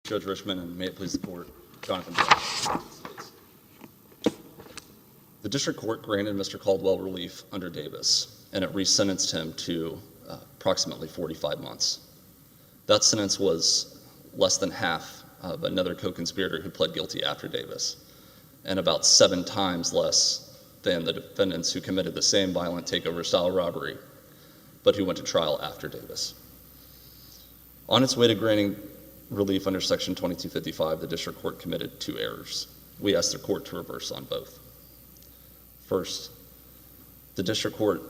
Judge Richman, and may it please the court, Jonathan Brown. The district court granted Mr. Caldwell relief under Davis, and it resentenced him to approximately 45 months. That sentence was less than half of another co-conspirator who pled guilty after Davis, and about 7 times less than the defendants who committed the same violent takeover-style robbery, but who went to trial after Davis. On its way to granting relief under Section 2255, the district court committed 2 errors. We asked the court to reverse on both. First, the district court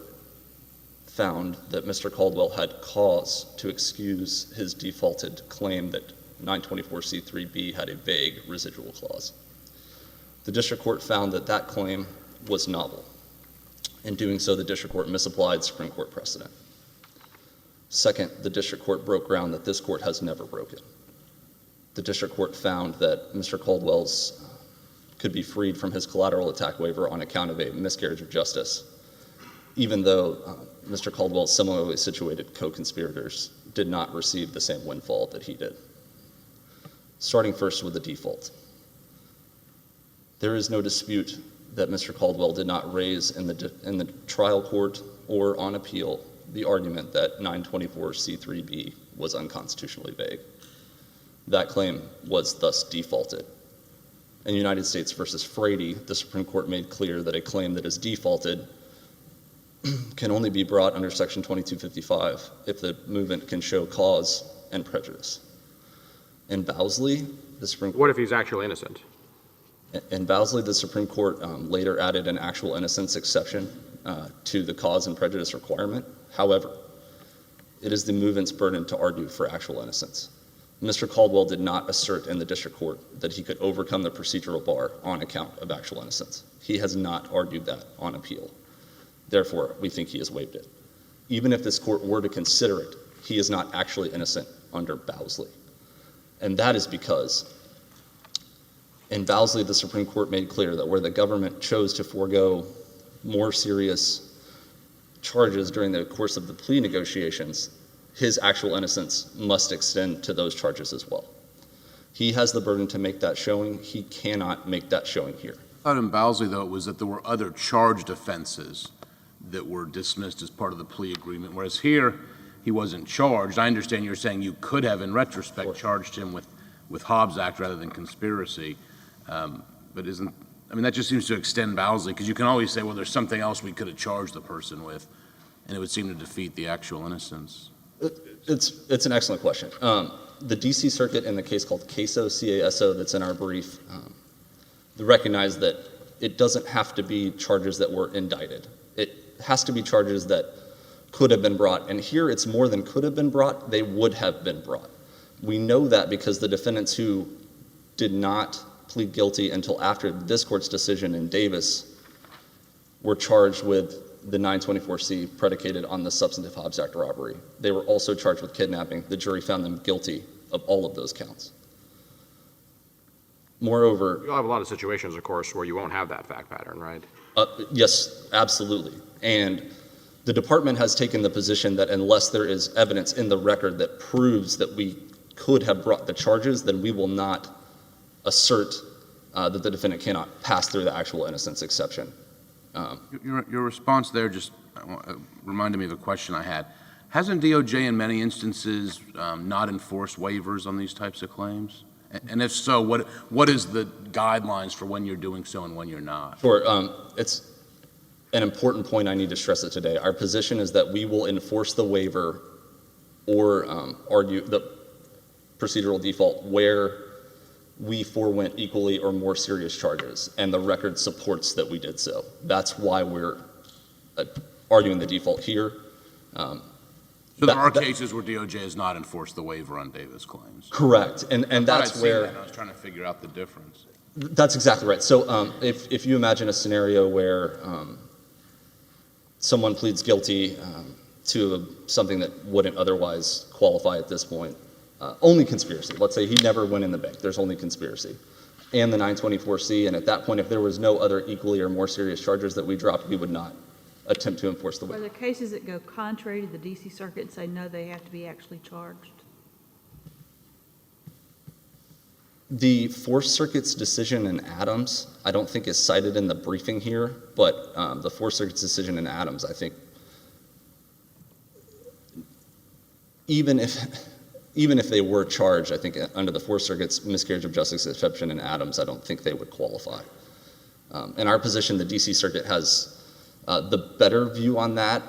found that Mr. Caldwell had cause to excuse his defaulted claim that 924C3B had a vague residual clause. The district court found that that claim was novel. In doing so, the district court misapplied Supreme Court precedent. Second, the district court broke ground that this court has never broken. The district court found that Mr. Caldwell's could be freed from his collateral attack waiver on account of a miscarriage of justice, even though Mr. Caldwell's similarly situated co-conspirators did not receive the same windfall that he did. Starting first with the default. There is no dispute that Mr. Caldwell did not raise in the trial court or on appeal the argument that 924C3B was unconstitutionally vague. That claim was thus defaulted. In United States v. Frady, the Supreme Court made clear that a claim that is defaulted can only be brought under Section 2255 if the movement can show cause and prejudice. In Bowsley, the Supreme Court... What if he's actually innocent? In Bowsley, the Supreme Court later added an actual innocence exception to the cause and prejudice requirement. However, it is the movement's burden to argue for actual innocence. Mr. Caldwell did not assert in the district court that he could overcome the procedural bar on account of actual innocence. He has not argued that on appeal. Therefore, we think he has waived it. Even if this court were to consider it, he is not actually innocent under Bowsley. And that is because in Bowsley, the Supreme Court made clear that where the government chose to forego more serious charges during the course of the plea negotiations, his actual innocence must extend to those charges as well. He has the burden to make that showing. He cannot make that showing here. I thought in Bowsley, though, it was that there were other charged offenses that were dismissed as part of the plea agreement, whereas here, he wasn't charged. I understand you're saying you could have, in retrospect, charged him with Hobbs Act rather than conspiracy, but isn't... I mean, that just seems to extend Bowsley, because you can always say, well, there's something else we could have charged the person with, and it would seem to defeat the actual innocence. It's an excellent question. The D.C. Circuit in the case called CASO, C-A-S-O, that's in our brief, they recognize that it doesn't have to be charges that were indicted. It has to be charges that could have been brought. And here it's more than could have been brought, they would have been brought. We know that because the defendants who did not plead guilty until after this court's decision in Davis were charged with the 924C predicated on the substantive Hobbs Act robbery. They were also charged with kidnapping. The jury found them guilty of all of those counts. Moreover... You'll have a lot of situations, of course, where you won't have that fact pattern, right? Yes, absolutely. And the department has taken the position that unless there is evidence in the record that proves that we could have brought the charges, then we will not assert that the defendant cannot pass through the actual innocence exception. Your response there just reminded me of a question I had. Hasn't DOJ in many instances not enforced waivers on these types of claims? And if so, what is the guidelines for when you're doing so and when you're not? Sure. It's an important point. I need to stress it today. Our position is that we will enforce the waiver or argue the procedural default where we forewent equally or more serious charges, and the record supports that we did so. That's why we're arguing the default here. So there are cases where DOJ has not enforced the waiver on Davis claims? Correct, and that's where... I was trying to figure out the difference. That's exactly right. So if you imagine a scenario where someone pleads guilty to something that wouldn't otherwise qualify at this point, only conspiracy. Let's say he never went in the bank. There's only conspiracy. And the 924C, and at that point, if there was no other equally or more serious charges that we dropped, we would not attempt to enforce the waiver. Are there cases that go contrary to the D.C. Circuit and say, no, they have to be actually charged? The Fourth Circuit's decision in Adams, I don't think is cited in the briefing here, but the Fourth Circuit's decision in Adams, I think, even if they were charged, I think under the Fourth Circuit's miscarriage of justice exception in Adams, I don't think they would qualify. In our position, the D.C. Circuit has the better view on that,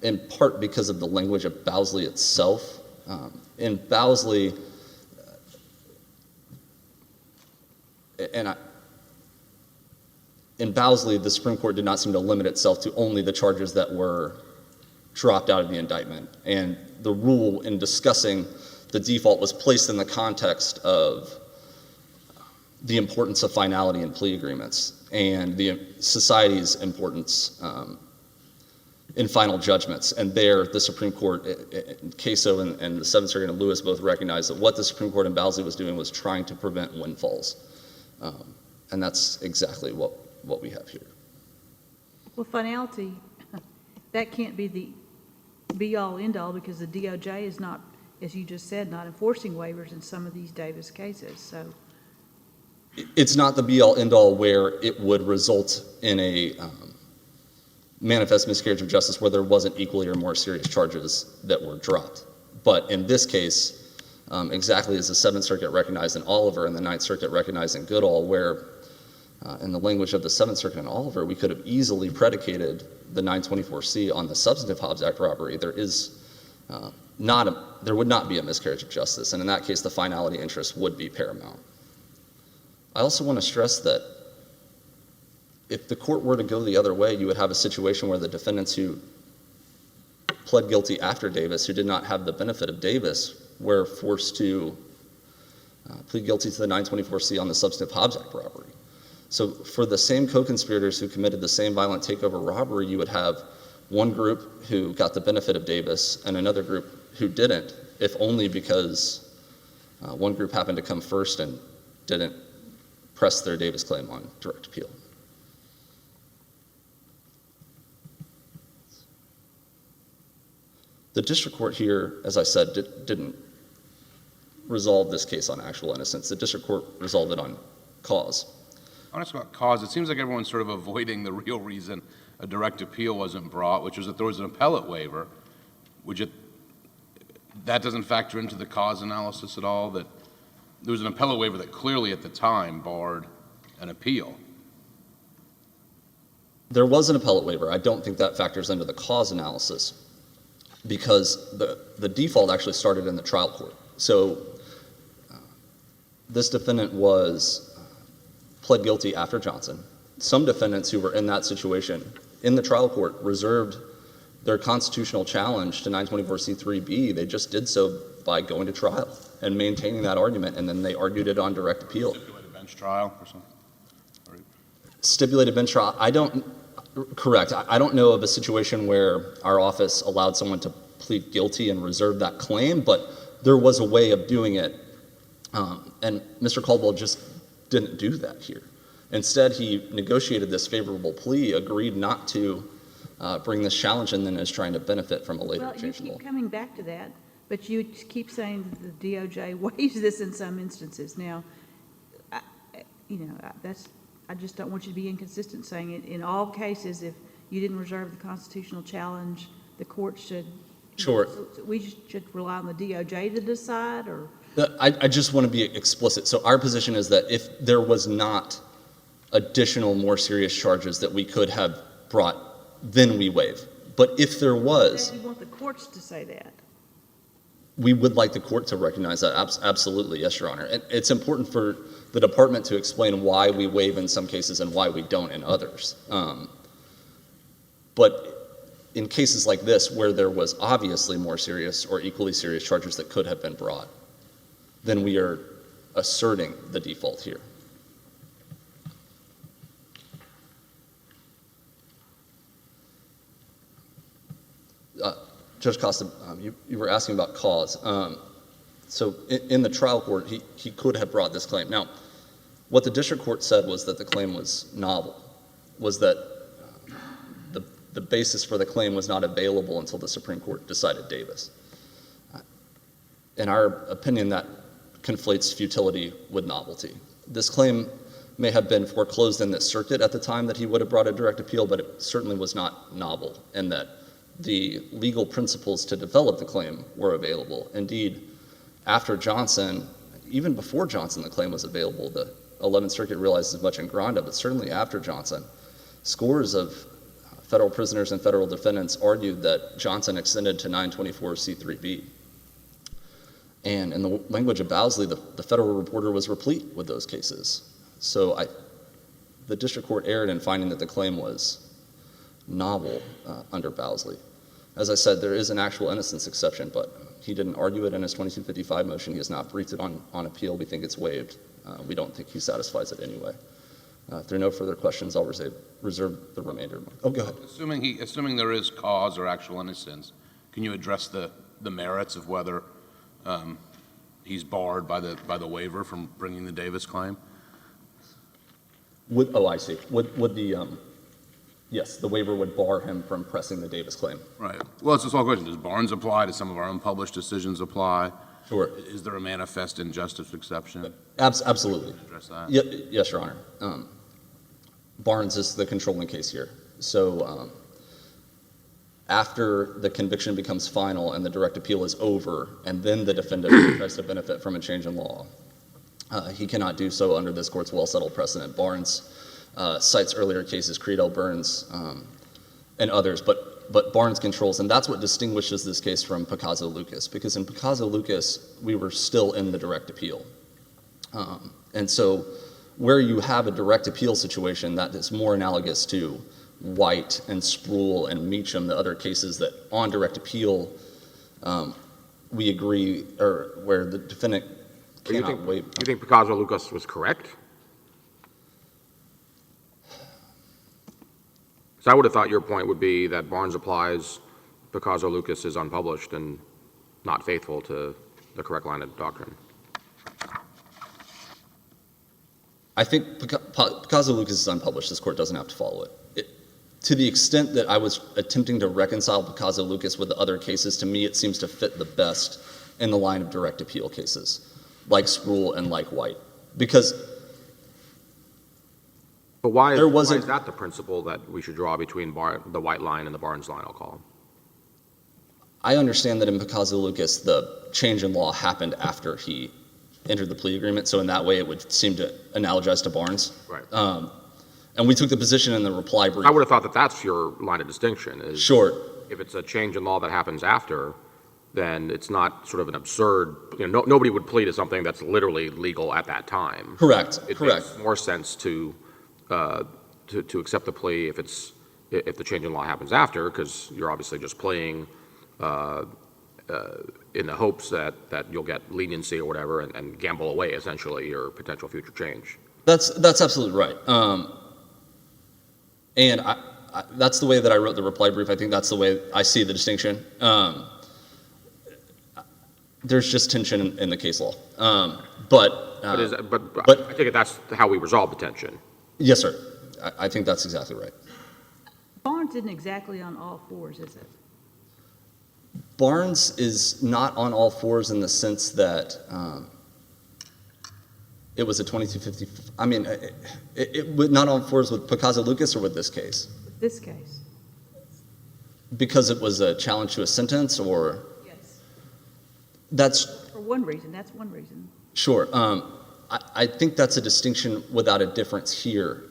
in part because of the language of Bowsley itself. In Bowsley, the Supreme Court did not seem to limit itself to only the charges that were dropped out of the indictment. And the rule in discussing the default was placed in the context of the importance of finality in plea agreements and the society's importance in final judgments. And there, the Supreme Court, Caso and the Seventh Circuit and Lewis both recognized that what the Supreme Court in Bowsley was doing was trying to prevent windfalls. And that's exactly what we have here. Well, finality, that can't be the be-all, end-all, because the DOJ is not, as you just said, not enforcing waivers in some of these Davis cases, so. It's not the be-all, end-all where it would result in a manifest miscarriage of justice where there wasn't equally or more serious charges that were dropped. But in this case, exactly as the Seventh Circuit recognized in Oliver and the Ninth Circuit recognized in Goodall, where in the language of the Seventh Circuit in Oliver, we could have easily predicated the 924C on the substantive Hobbs Act robbery. There would not be a miscarriage of justice, and in that case, the finality interest would be paramount. I also want to stress that if the court were to go the other way, you would have a situation where the defendants who pled guilty after Davis, who did not have the benefit of Davis, were forced to plead guilty to the 924C on the substantive Hobbs Act robbery. So for the same co-conspirators who committed the same violent takeover robbery, you would have one group who got the benefit of Davis and another group who didn't, if only because one group happened to come first and didn't press their Davis claim on direct appeal. The district court here, as I said, didn't resolve this case on actual innocence. The district court resolved it on cause. I want to ask about cause. It seems like everyone's sort of avoiding the real reason a direct appeal wasn't brought, which was that there was an appellate waiver. That doesn't factor into the cause analysis at all, that there was an appellate waiver that clearly at the time barred an appeal. There was an appellate waiver. I don't think that factors into the cause analysis because the default actually started in the trial court. So this defendant was pled guilty after Johnson. Some defendants who were in that situation in the trial court reserved their constitutional challenge to 924C3B. They just did so by going to trial and maintaining that argument, and then they argued it on direct appeal. Stipulated bench trial or something? Or... Stipulated bench trial. Correct. I don't know of a situation where our office allowed someone to plead guilty and reserve that claim, but there was a way of doing it, and Mr. Caldwell just didn't do that here. Instead, he negotiated this favorable plea, agreed not to bring this challenge, and then is trying to benefit from a later change in law. You keep coming back to that, but you keep saying that the DOJ waives this in some instances. Now, I just don't want you to be inconsistent saying it. In all cases, if you didn't reserve the constitutional challenge, the court should... Sure. So we should rely on the DOJ to decide, or... I just want to be explicit. So our position is that if there was not additional, more serious charges that we could have brought, then we waive. But if there was... You want the courts to say that. We would like the court to recognize that. Absolutely, yes, Your Honor. And it's important for the department to explain why we waive in some cases and why we don't in others. But in cases like this, where there was obviously more serious or equally serious charges that could have been brought, then we are asserting the default here. Judge Costa, you were asking about cause. So in the trial court, he could have brought this claim. Now, what the district court said was that the claim was novel, was that the basis for the claim was not available until the Supreme Court decided Davis. In our opinion, that conflates futility with novelty. This claim may have been foreclosed in this circuit at the time that he would have brought a direct appeal, but it certainly was not novel in that the legal principles to develop the claim were available. Indeed, after Johnson, even before Johnson, the claim was available. The 11th Circuit realized as much in Granda, but certainly after Johnson, scores of federal prisoners and federal defendants argued that Johnson extended to 924C3B. And in the language of Bowsley, the Federal Reporter was replete with those cases. So the district court erred in finding that the claim was novel under Bowsley. As I said, there is an actual innocence exception, but he didn't argue it in his 2255 motion. He has not briefed it on appeal. We think it's waived. We don't think he satisfies it anyway. If there are no further questions, I'll reserve the remainder. Oh, go ahead. Assuming there is cause or actual innocence, can you address the merits of whether he's barred by the waiver from bringing the Davis claim? I see. Yes, the waiver would bar him from pressing the Davis claim. Right. Well, it's a small question. Does Barnes apply? Does some of our unpublished decisions apply? Sure. Is there a manifest injustice exception? Absolutely. Address that. Yes, Your Honor. Barnes is the controlling case here. So after the conviction becomes final and the direct appeal is over, and then the defendant tries to benefit from a change in law, he cannot do so under this court's well-settled precedent. Barnes cites earlier cases, Creedell, Burns, and others, but Barnes controls, and that's what distinguishes this case from Picasso-Lucas, because in Picasso-Lucas, we were still in the direct appeal. And so where you have a direct appeal situation, that is more analogous to White and Sproul and Meacham, the other cases that on direct appeal, we agree, or where the defendant cannot waive. You think Picasso-Lucas was correct? So I would have thought your point would be that Barnes applies, Picasso-Lucas is unpublished and not faithful to the correct line of doctrine. I think Picasso-Lucas is unpublished. This court doesn't have to follow it. To the extent that I was attempting to reconcile Picasso-Lucas with the other cases, to me it seems to fit the best in the line of direct appeal cases, like Sproul and like White. Because But why there is wasn't- that the principle that we should draw between the White line and the Barnes line, I'll call them? I understand that in Picasso-Lucas, the change in law happened after he entered the plea agreement, so in that way it would seem to analogize to Barnes. Right. And we took the position in the reply brief. I would have thought that that's your line of distinction. Is Sure. If it's a change in law that happens after, then it's not sort of an absurd, nobody would plead to something that's literally legal at that time. Correct. It Correct. makes more sense to accept the plea if the change in law happens after, because you're obviously just playing in the hopes that you'll get leniency or whatever and gamble away essentially your potential future change. That's absolutely right. And that's the way that I wrote the reply brief. I think that's the way I see the distinction. There's just tension in the case law. But I take it that's how we resolve the tension. Yes, sir. I think that's exactly right. Barnes isn't exactly on all fours, is it? Barnes is not on all fours in the sense that it was a 2250. I mean, it would not on fours with Picasso-Lucas or with this case? This case. Because it was a challenge to a sentence, or? Yes. That's For one reason. That's one reason. sure. I think that's a distinction without a difference here,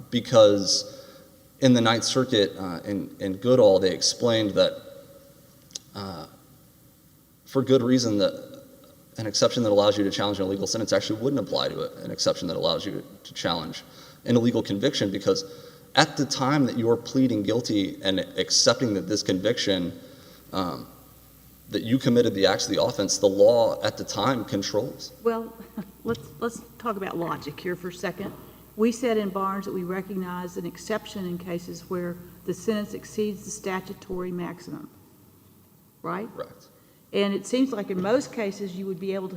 because in the Ninth Circuit in Goodall, they explained that for good reason that an exception that allows you to challenge an illegal sentence actually wouldn't apply to an exception that allows you to challenge an illegal conviction, because at the time that you're pleading guilty and accepting that this conviction, that you committed the acts of the offense, the law at the time controls. Well, let's talk about logic here for a second. We said in Barnes that we recognize an exception in cases where the sentence exceeds the statutory maximum, right? Correct. And it seems like in most cases you would be able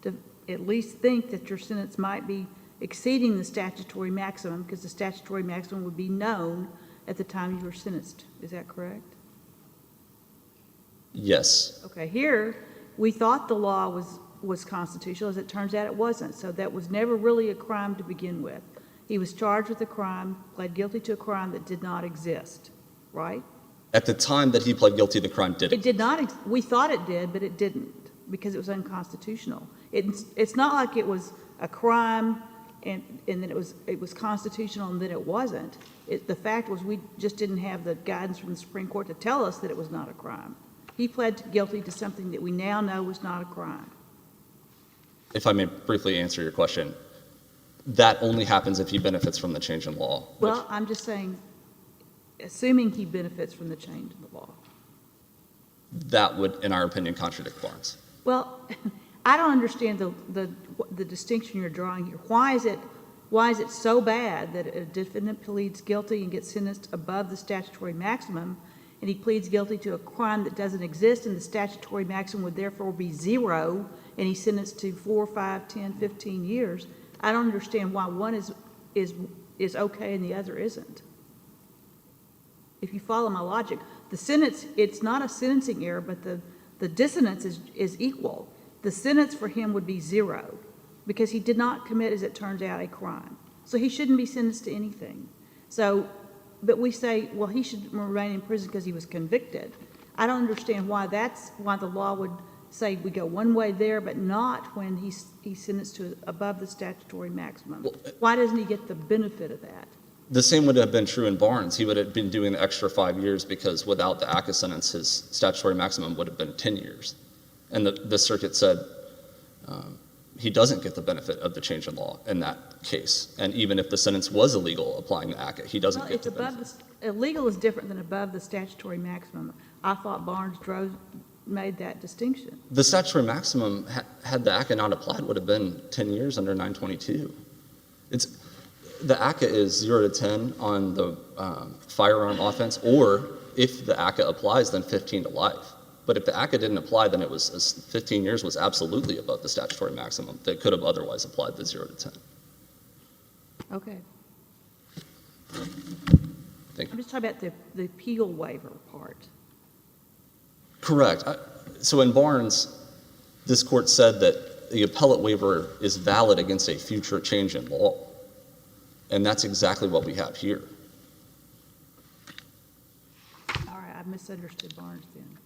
to at least think that your sentence might be exceeding the statutory maximum, because the statutory maximum would be known at the time you were sentenced. Is that correct? Yes. Okay, here we thought the law was was constitutional. As it turns out, it wasn't. So that was never really a crime to begin with. He was charged with a crime, pled guilty to a crime that did not exist, right? At the time that he pled guilty, the crime did. It did not, we thought it did, but it didn't, because it was unconstitutional. It's not like it was a crime and then it was constitutional and then it wasn't. The fact was we just didn't have the guidance from the Supreme Court to tell us that it was not a crime. He pled guilty to something that we now know was not a crime. If I may briefly answer your question, that only happens if he benefits from the change in law. Well, I'm just saying, assuming he benefits from the change in the law. That would, in our opinion, contradict Barnes. Well, I don't understand the distinction you're drawing here. Why is it so bad that a defendant pleads guilty and gets sentenced above the statutory maximum, and he pleads guilty to a crime that doesn't exist, and the statutory maximum would therefore be 0, and he's sentenced to 4, 5, 10, 15 years? I don't understand why one is okay and the other isn't. If you follow my logic, the sentence, it's not a sentencing error, but the dissonance is equal. The sentence for him would be 0 because he did not commit, as it turns out, a crime. So he shouldn't be sentenced to anything. So, but we say, well, he should remain in prison because he was convicted. I don't understand why the law would say we go one way there, but not when he's sentenced to above the statutory maximum. Why doesn't he get the benefit of that? The same would have been true in Barnes. He would have been doing the extra 5 years because without the ACCA sentence, his statutory maximum would have been 10 years. And the circuit said he doesn't get the benefit of the change in law in that case. And even if the sentence was illegal applying the ACCA, he doesn't get the benefit. Illegal is different than above the statutory maximum. I thought Barnes made that distinction. The statutory maximum, had the ACCA not applied, would have been 10 years under 922. The ACCA is 0 to 10 on the firearm offense, or if the ACCA applies, then 15 to life. But if the ACCA didn't apply, then 15 years was absolutely above the statutory maximum that could have otherwise applied the 0 to 10. Okay. Thank you. I'm just talking about the appeal waiver part. Correct. So in Barnes, this court said that the appellate waiver is valid against a future change in law. And that's exactly what we have here. All right, I misunderstood Barnes then.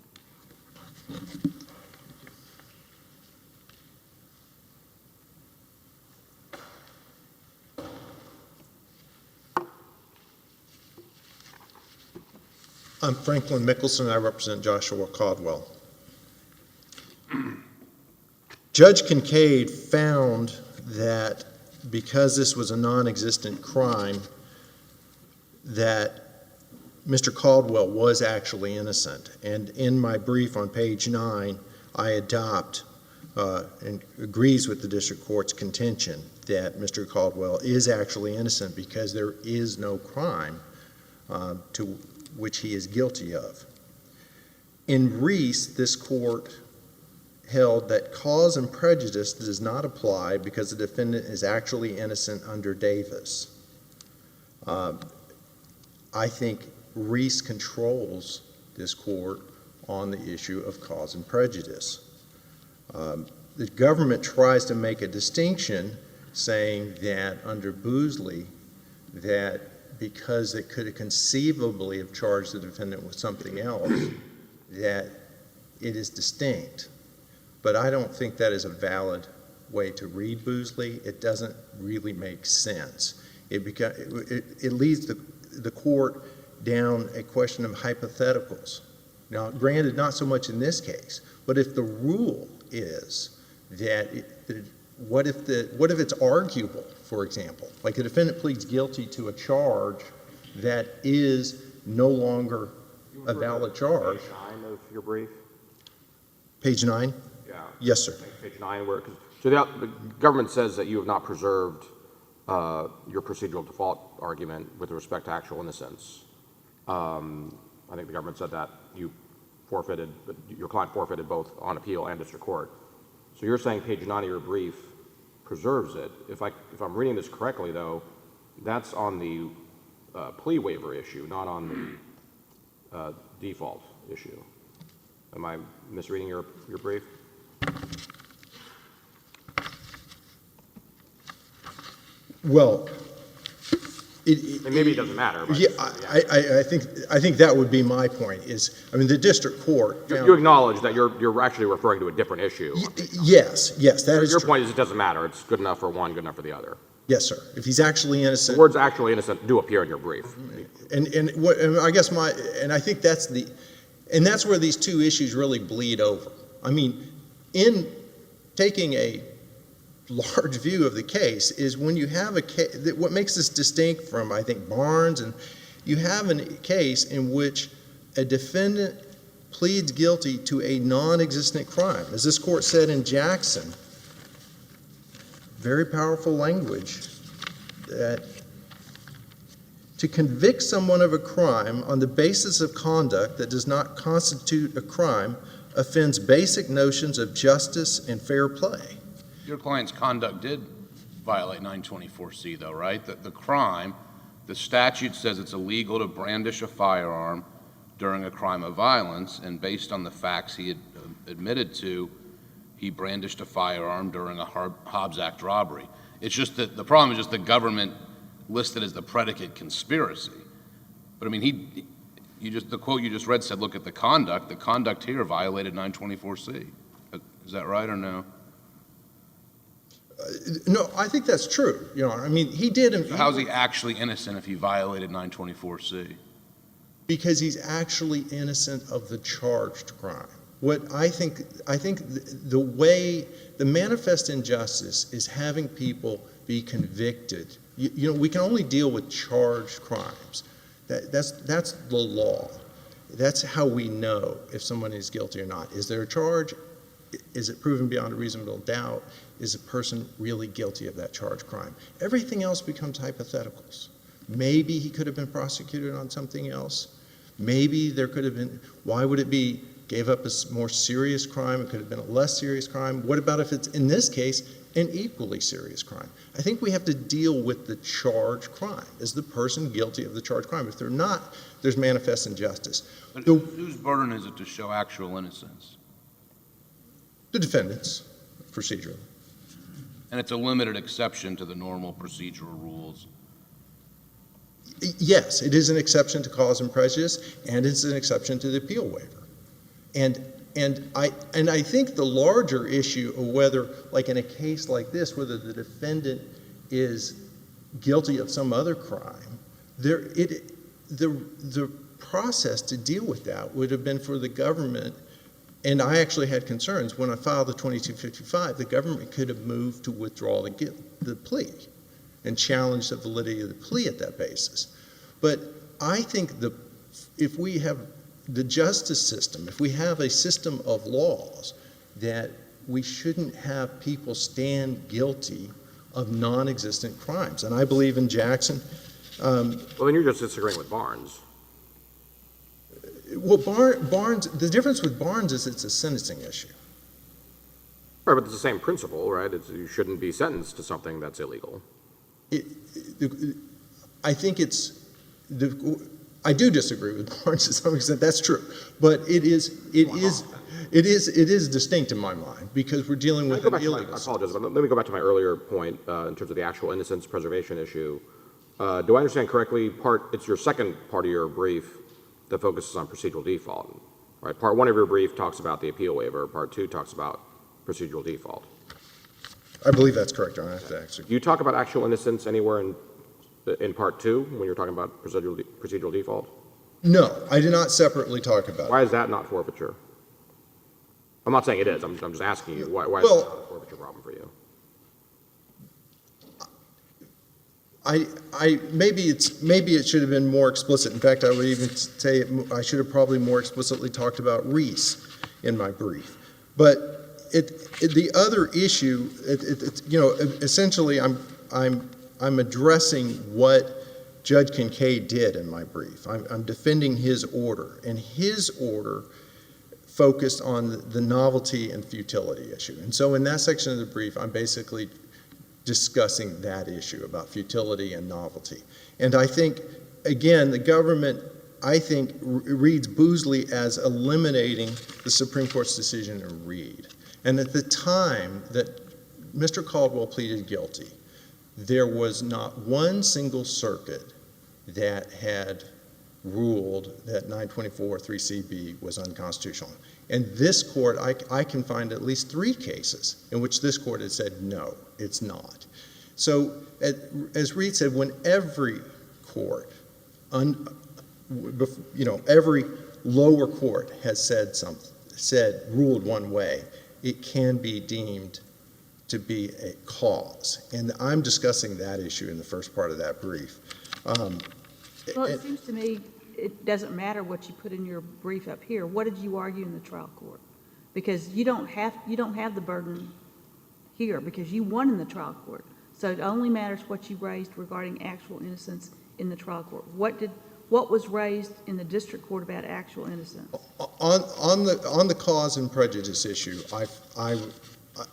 I'm Franklyn Mickelsen. I represent Joshua Caldwell. Judge Kincaid found that because this was a non-existent crime, that Mr. Caldwell was actually innocent. And in my brief on page 9, I adopt and agrees with the district court's contention that Mr. Caldwell is actually innocent because there is no crime to which he is guilty of. In Reese, this court held that cause and prejudice does not apply because the defendant is actually innocent under Davis. I think Reese controls this court on the issue of cause and prejudice. The government tries to make a distinction saying that under Boozley, that because it could have conceivably have charged the defendant with something else, that it is distinct. But I don't think that is a valid way to read Boozley. It doesn't really make sense. It leads the court down a question of hypotheticals. Now, granted, not so much in this case, but if the rule is that what if it's arguable, for example, like a defendant pleads guilty to a charge that is no longer a valid charge. Page 9 of your brief? Page 9? Yeah. Yes, sir. Page 9, so the government says that you have not preserved your procedural default argument with respect to actual innocence. I think the government said that your client forfeited both on appeal and district court. So you're saying page 9 of your brief preserves it. If I'm reading this correctly, though, that's on the plea waiver issue, not on the default issue. Am I misreading your brief? Well, And maybe it doesn't matter, but. yeah, I think that would be my point is, I mean, the district court. You acknowledge that you're actually referring to a different issue. Yes, that is Your true. point is it doesn't matter. It's good enough for one, good enough for the other. Yes, sir. If he's actually The innocent. words actually innocent do appear in your brief. And I guess I think that's where these two issues really bleed over. I mean, in taking a large view of the case is when you have a case, what makes this distinct from, I think, Barnes, and you have a case in which a defendant pleads guilty to a non-existent crime. As this court said in Jackson, very powerful language, that to convict someone of a crime on the basis of conduct that does not constitute a crime offends basic notions of justice and fair play. Your client's conduct did violate 924C, though, right? The crime, the statute says it's illegal to brandish a firearm during a crime of violence, and based on the facts he had admitted to, he brandished a firearm during a Hobbs Act robbery. It's just that the problem is just the government listed as the predicate conspiracy. But I mean, the quote you just read said, look at the conduct. The conduct here violated 924C. Is that right or no? No, I think that's true. You know, I mean, he did. So how is he actually innocent if he violated 924C? Because he's actually innocent of the charged crime. What I think the way the manifest injustice is having people be convicted. You know, we can only deal with charged crimes. That's the law. That's how we know if someone is guilty or not. Is there a charge? Is it proven beyond a reasonable doubt? Is a person really guilty of that charged crime? Everything else becomes hypotheticals. Maybe he could have been prosecuted on something else. Maybe there could have been, why would it be gave up a more serious crime? It could have been a less serious crime. What about if it's, in this case, an equally serious crime? I think we have to deal with the charged crime. Is the person guilty of the charged crime? If they're not, there's manifest injustice. But whose burden is it to show actual innocence? The defendants, procedurally. And it's a limited exception to the normal procedural rules. Yes, it is an exception to cause and prejudice, and it's an exception to the appeal waiver. And I think the larger issue of whether, like in a case like this, whether the defendant is guilty of some other crime, the process to deal with that would have been for the government. And I actually had concerns when I filed the 2255. The government could have moved to withdraw the plea and challenge the validity of the plea at that basis. But I think if we have the justice system, if we have a system of laws, that we shouldn't have people stand guilty of non-existent crimes. And I believe in Jackson. Well, then you're just disagreeing with Barnes. Well, Barnes, the difference with Barnes is it's a sentencing issue. Right, but it's the same principle, right? You shouldn't be sentenced to something that's illegal. I think I do disagree with Barnes to some extent. That's true, but it is distinct in my mind because we're dealing with an illegal. I apologize, but let me go back to my earlier point in terms of the actual innocence preservation issue. Do I understand correctly? It's your second part of your brief that focuses on procedural default, right? Part one of your brief talks about the appeal waiver. Part two talks about procedural default. I believe that's correct, Your Honor. Do you talk about actual innocence anywhere in part two when you're talking about procedural default? No, I did not separately talk about it. Why is that not forfeiture? I'm not saying it is. I'm just asking you why is that not a forfeiture problem for you? Maybe it should have been more explicit. In fact, I would even say I should have probably more explicitly talked about Reese in my brief. But the other issue, essentially, I'm addressing what Judge Kincaid did in my brief. I'm defending his order, and his order focused on the novelty and futility issue. And so in that section of the brief, I'm basically discussing that issue about futility and novelty. And I think, again, the government, reads Boozley as eliminating the Supreme Court's decision in Reed. And at the time that Mr. Caldwell pleaded guilty, there was not one single circuit that had ruled that 924-3CB was unconstitutional. And this court, I can find at least 3 cases in which this court has said, no, it's not. So, as Reed said, when every court, every lower court has ruled one way, it can be deemed to be a cause. And I'm discussing that issue in the first part of that brief. Well, it seems to me it doesn't matter what you put in your brief up here. What did you argue in the trial court? Because you don't have the burden here because you won in the trial court. So it only matters what you raised regarding actual innocence in the trial court. What was raised in the district court about actual innocence? On the cause and prejudice issue,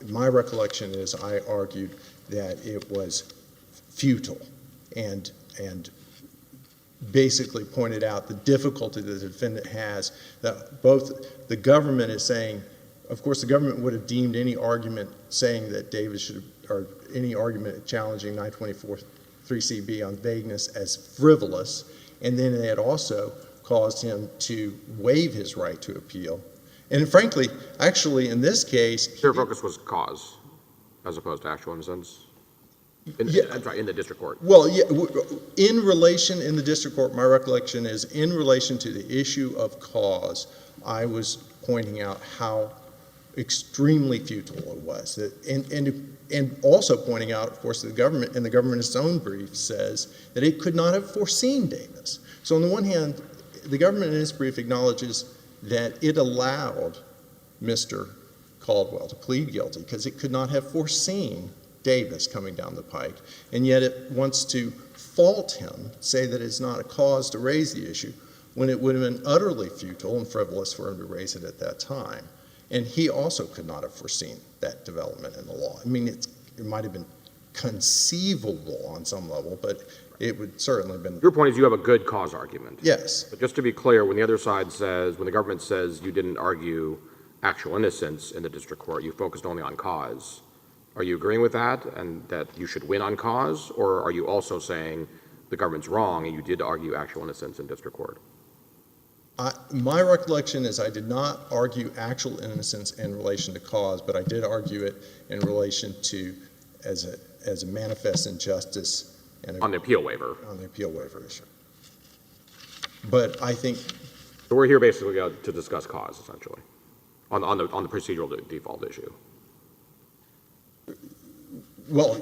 my recollection is I argued that it was futile and basically pointed out the difficulty that the defendant has, that both the government is saying, of course the government would have deemed any argument saying that Davis should, or any argument challenging 924-3CB on vagueness as frivolous, and then it had also caused him to waive his right to appeal. And frankly, actually in this case... Their focus was cause as opposed to actual innocence? In the district court. Well, yeah, in the district court, my recollection is in relation to the issue of cause, I was pointing out how extremely futile it was. And also pointing out, of course, the government, and the government's own brief says that it could not have foreseen Davis. So on the one hand, the government in its brief acknowledges that it allowed Mr. Caldwell to plead guilty because it could not have foreseen Davis coming down the pike, and yet it wants to fault him, say that it's not a cause to raise the issue, when it would have been utterly futile and frivolous for him to raise it at that time. And he also could not have foreseen that development in the law. I mean, it might have been conceivable on some level, but it would certainly have been... Your point is you have a good cause argument. Yes. But just to be clear, when the other side says, when the government says you didn't argue actual innocence in the district court, you focused only on cause, are you agreeing with that and that you should win on cause, or are you also saying the government's wrong and you did argue actual innocence in district court? My recollection is I did not argue actual innocence in relation to cause, but I did argue it in relation to as a manifest injustice and on the appeal waiver. On the appeal waiver issue. But I think... So we're here basically to discuss cause, essentially, on the procedural default issue. Well,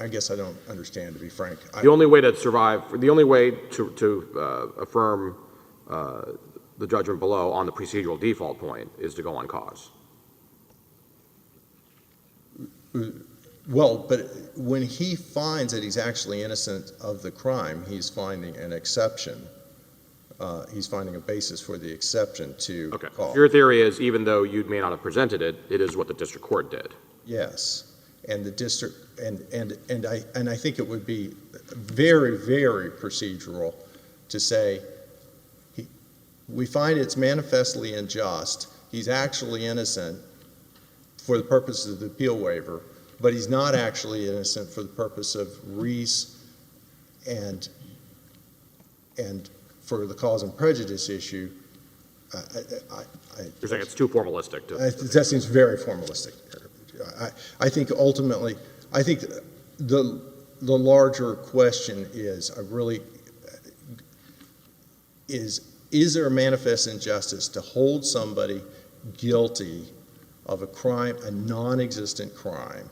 I guess I don't understand, to be frank. The only way to survive, the only way to affirm the judgment below on the procedural default point is to go on cause. Well, but when he finds that he's actually innocent of the crime, he's finding an exception. He's finding a basis for the exception to Okay. cause. Your theory is even though you may not have presented it, it is what the district court did. Yes. And the district, and I think it would be very, very procedural to say, we find it's manifestly unjust, he's actually innocent for the purposes of the appeal waiver, but he's not actually innocent for the purpose of Reese and for the cause and prejudice issue. You're saying it's too formalistic. That seems very formalistic. I think ultimately, I think the larger question is, is there a manifest injustice to hold somebody guilty of a crime, a non-existent crime,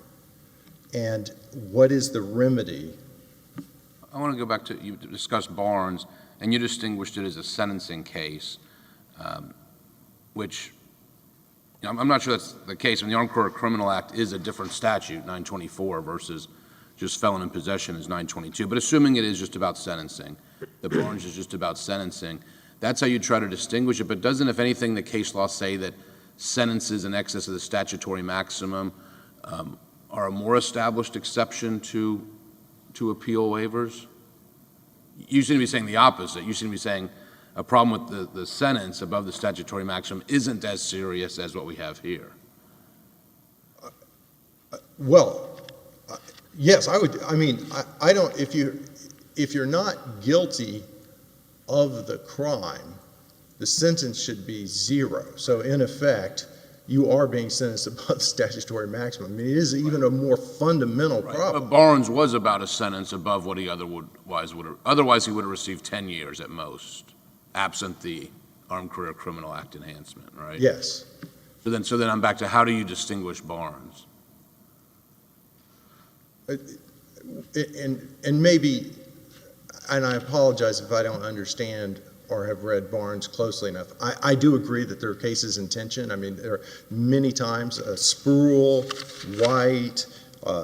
and what is the remedy? I want to go back to, you discussed Barnes, and you distinguished it as a sentencing case, which, you know, I'm not sure that's the case. I mean, the Armed Career Criminal Act is a different statute, 924, versus just felon in possession is 922. But assuming it is just about sentencing, the Barnes is just about sentencing, that's how you try to distinguish it. But doesn't, if anything, the case law say that sentences in excess of the statutory maximum are a more established exception to appeal waivers? You seem to be saying the opposite. You seem to be saying a problem with the sentence above the statutory maximum isn't as serious as what we have here. Well, Yes, I would, I mean, I don't, if you're not guilty of the crime, the sentence should be 0. So in effect, you are being sentenced above the statutory maximum. I mean, it is even a more fundamental problem. But Barnes was about a sentence above what he otherwise would have received 10 years at most, absent the Armed Career Criminal Act enhancement, right? Yes. So then I'm back to, how do you distinguish Barnes? And maybe, and I apologize if I don't understand or have read Barnes closely enough. I do agree that there are cases in tension. I mean, there are many times, Spruill, White,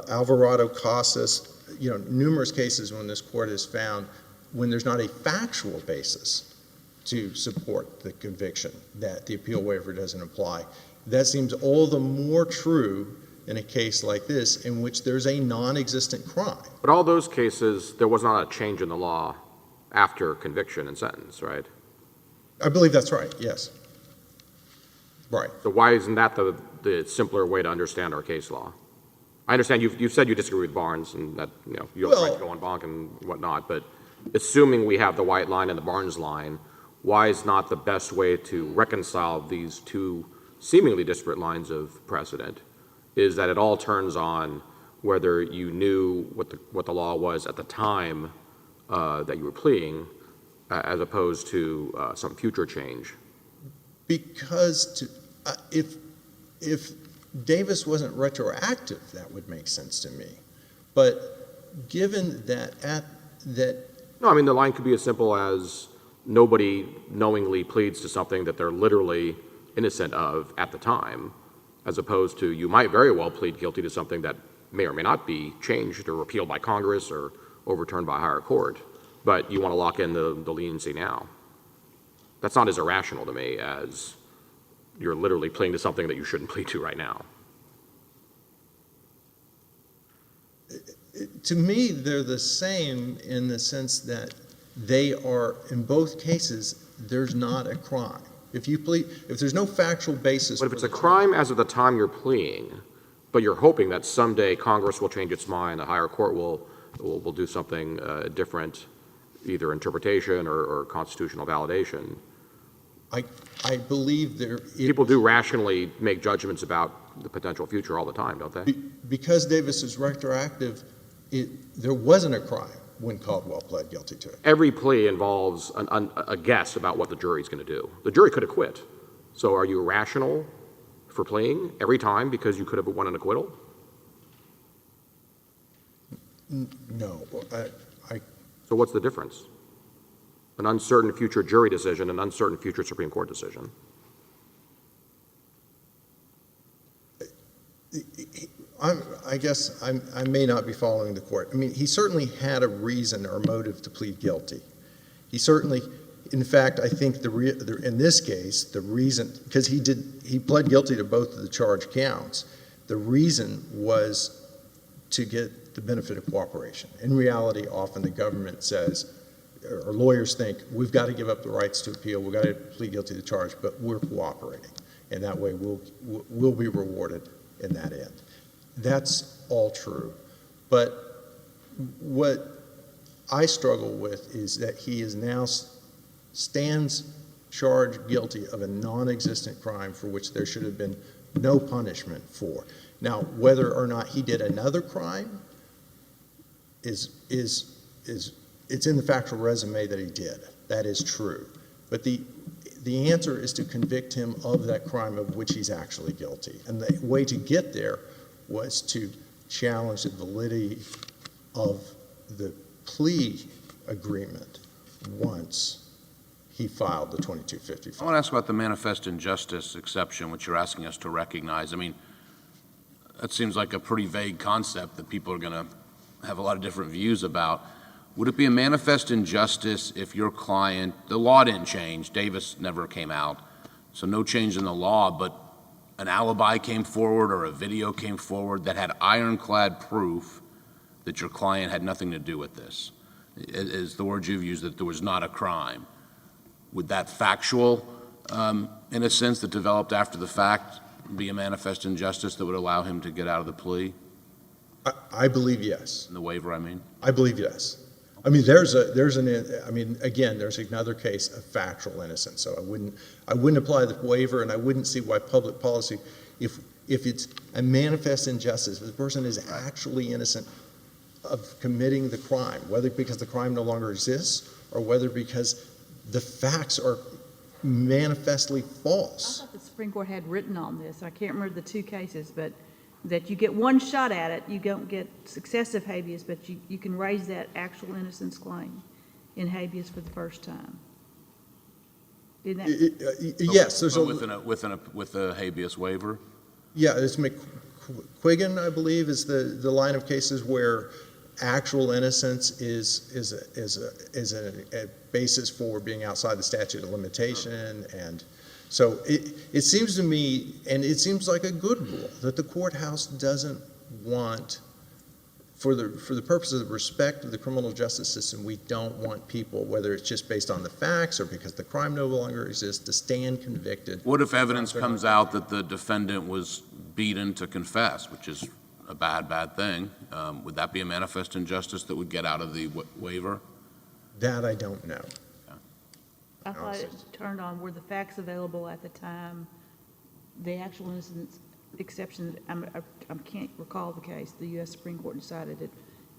Alvarado, Casas, numerous cases when this court has found when there's not a factual basis to support the conviction that the appeal waiver doesn't apply. That seems all the more true in a case like this in which there's a non-existent crime. But all those cases, there was not a change in the law after conviction and sentence, right? I believe that's right, yes. Right. So why isn't that the simpler way to understand our case law? I understand you've said you disagree with Barnes and that you don't right to go on bonk and whatnot, but assuming we have the White line and the Barnes line, why is not the best way to reconcile these two seemingly disparate lines of precedent is that it all turns on whether you knew what the law was at the time that you were pleading, as opposed to some future change? Because if Davis wasn't retroactive, that would make sense to me. But given that No, I mean, the line could be as simple as nobody knowingly pleads to something that they're literally innocent of at the time, as opposed to you might very well plead guilty to something that may or may not be changed or repealed by Congress or overturned by a higher court, but you want to lock in the leniency now. That's not as irrational to me as you're literally pleading to something that you shouldn't plead to right now. to me, they're the same in the sense that they are, in both cases, there's not a crime. If there's no factual basis. But if it's a crime as of the time you're pleading, but you're hoping that someday Congress will change its mind, the higher court will do something different, either interpretation or constitutional validation. I believe there. People do rationally make judgments about the potential future all the time, don't they? Because Davis is retroactive, there wasn't a crime when Caldwell pled guilty to it. Every plea involves a guess about what the jury's going to do. The jury could acquit. So are you rational for pleading every time because you could have won an acquittal? No. So what's the difference? An uncertain future jury decision, an uncertain future Supreme Court decision. I guess I may not be following the court. I mean, he certainly had a reason or motive to plead guilty. He certainly, in fact, I think in this case, the reason, because he pled guilty to both of the charge counts, the reason was to get the benefit of cooperation. In reality, often the government says, or lawyers think, we've got to give up the rights to appeal, we've got to plead guilty to the charge, but we're cooperating. And that way we'll be rewarded in that end. That's all true. But what I struggle with is that he is now stands charged guilty of a non-existent crime for which there should have been no punishment for. Now, whether or not he did another crime it's in the factual resume that he did. That is true. But the answer is to convict him of that crime of which he's actually guilty. And the way to get there was to challenge the validity of the plea agreement once he filed the 2255. I want to ask about the manifest injustice exception, which you're asking us to recognize. I mean, that seems like a pretty vague concept that people are going to have a lot of different views about. Would it be a manifest injustice if your client, the law didn't change, Davis never came out, so no change in the law, but an alibi came forward or a video came forward that had ironclad proof that your client had nothing to do with this? Is the word you've used, that there was not a crime? Would that factual innocence that developed after the fact be a manifest injustice that would allow him to get out of the plea? I believe yes. In the waiver, I mean? I believe yes. I mean, again, there's another case of factual innocence, so I wouldn't apply the waiver, and I wouldn't see why public policy, if it's a manifest injustice, if the person is actually innocent of committing the crime, whether because the crime no longer exists, or whether because the facts are manifestly I false. thought the Supreme Court had written on this, I can't remember the two cases, but that you get one shot at it, you don't get successive habeas, but you can raise that actual innocence claim in habeas for the first time. Didn't that? Yes, there's With a habeas waiver? Yeah, it's McQuiggan, I believe, is the line of cases where actual innocence is a basis for being outside the statute of limitation. And so it seems to me, and it seems like a good rule, that the courthouse doesn't want, for the purposes of respect of the criminal justice system, we don't want people, whether it's just based on the facts or because the crime no longer exists, to stand convicted. What if evidence comes out that the defendant was beaten to confess, which is a bad thing? Would that be a manifest injustice that would get out of the waiver? That I don't know. I thought it turned on, were the facts available at the time, the actual innocence exception, I can't recall the case, the U.S. Supreme Court decided it.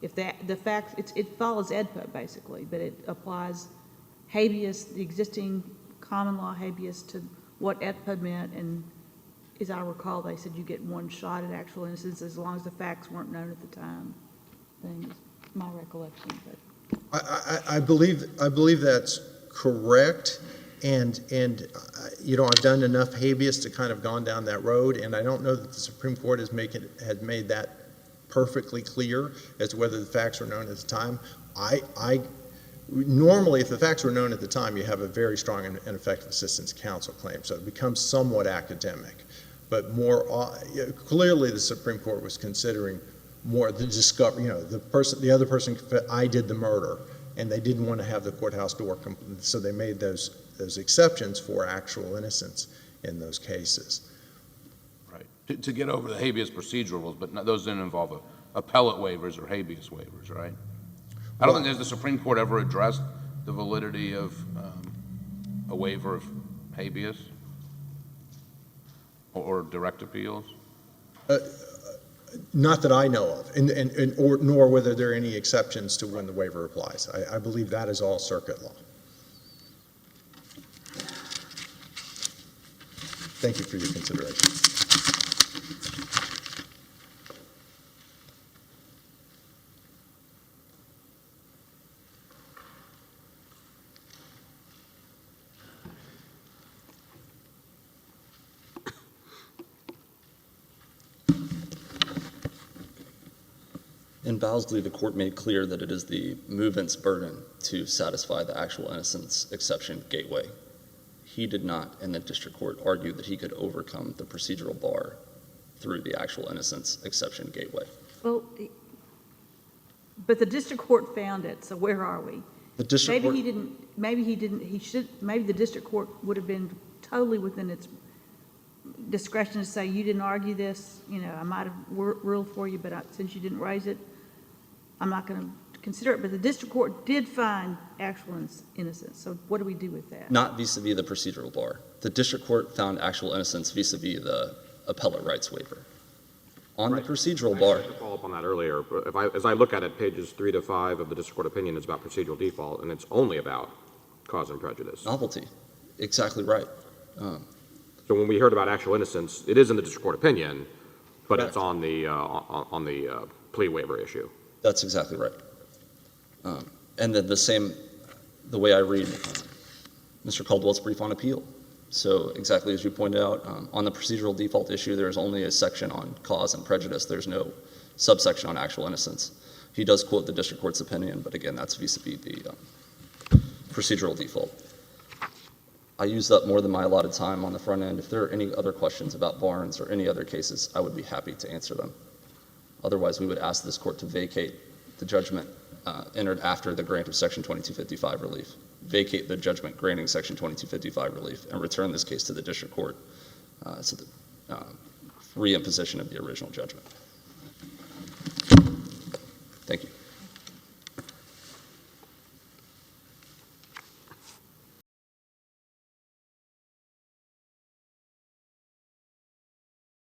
If the facts, it follows EDPA basically, but it applies habeas, the existing common law habeas, to what EDPA meant, and as I recall, they said you get one shot at actual innocence as long as the facts weren't known at the time. Thing is my recollection, but I believe that's correct, and I've done enough habeas to kind of gone down that road, and I don't know that the Supreme Court has made that perfectly clear as to whether the facts were known at the time. Normally, if the facts were known at the time, you have a very strong and effective assistance counsel claim, so it becomes somewhat academic. But more clearly, the Supreme Court was considering more the discovery. The other person, I did the murder, and they didn't want to have the courthouse door, so they made those exceptions for actual innocence in those cases. Right. To get over the habeas procedural rules, but those didn't involve appellate waivers or habeas waivers, right? I don't think has the Supreme Court ever addressed the validity of a waiver of habeas or direct appeals. Not that I know of, nor whether there are any exceptions to when the waiver applies. I believe that is all circuit law. Thank you for your consideration. In Bowsley, the court made clear that it is the movement's burden to satisfy the actual innocence exception gateway. He did not, in the district court, argue that he could overcome the procedural bar through the actual innocence exception gateway. well, but the district court found it. So where are we? The district court, Maybe the district court would have been totally within its discretion to say, you didn't argue this, I might have ruled for you, but since you didn't raise it, I'm not going to consider it. But the district court did find actual innocence. So what do we do with that? Not vis-a-vis the procedural bar. The district court found actual innocence vis-a-vis the appellate rights waiver. On the procedural bar. I tried to follow up on that earlier, but as I look at it, pages 3 to 5 of the district court opinion is about procedural default, and it's only about cause and prejudice. Novelty. Exactly right. So when we heard about actual innocence, it is in the district court opinion, but Correct. it's on the plea waiver issue. That's exactly right. And then the way I read Mr. Caldwell's brief on appeal. So exactly as you pointed out, on the procedural default issue, there's only a section on cause and prejudice. There's no subsection on actual innocence. He does quote the district court's opinion, but again, that's vis-a-vis the procedural default. I used up more than my allotted time on the front end. If there are any other questions about Barnes or any other cases, I would be happy to answer them. Otherwise, we would ask this court to vacate the judgment entered after the grant of Section 2255 relief, vacate the judgment granting Section 2255 relief, and return this case to the district court to the reimposition of the original judgment. Thank you.